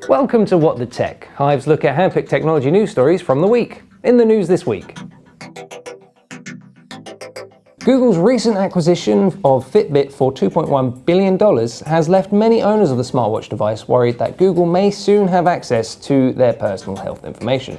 Welcome to What the Tech, Hyve's look at handpicked technology news stories from the week. In the news this week. Google's recent acquisition of FitBit for $2.1 billion has left many owners of the smartwatch device worried that Google may soon have access to their personal health information.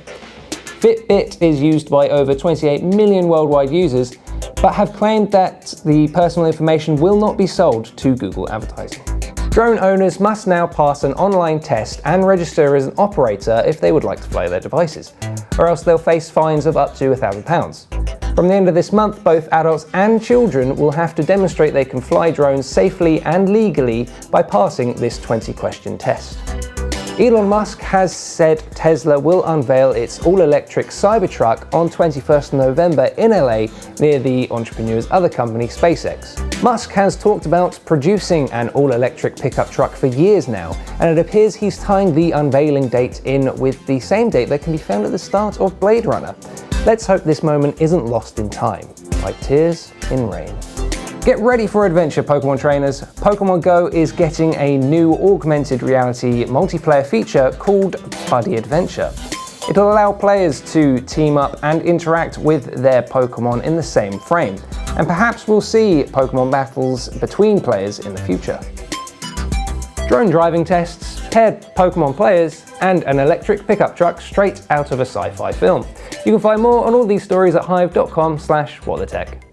FitBit is used by over 28 million worldwide users, but have claimed that the personal information will not be sold to Google advertising. Drone owners must now pass an online test and register as an operator if they would like to fly their devices, or else they'll face fines of up to £1,000. From the end of this month, both adults and children will have to demonstrate they can fly drones safely and legally by passing this 20-question test. Elon Musk has said Tesla will unveil its all-electric Cybertruck on 21st November in LA near the entrepreneur's other company, SpaceX. Musk has talked about producing an all-electric pickup truck for years now, and it appears he's tying the unveiling date in with the same date that can be found at the start of Blade Runner. Let's hope this moment isn't lost in time, like tears in rain. Get ready for adventure, Pokemon trainers. Pokemon Go is getting a new augmented reality multiplayer feature called Buddy Adventure. It'll allow players to team up and interact with their Pokemon in the same frame, and perhaps we'll see Pokemon battles between players in the future. Drone driving tests, paired Pokemon players, and an electric pickup truck straight out of a sci-fi film. You can find more on all these stories at hyve.com/whatthetech.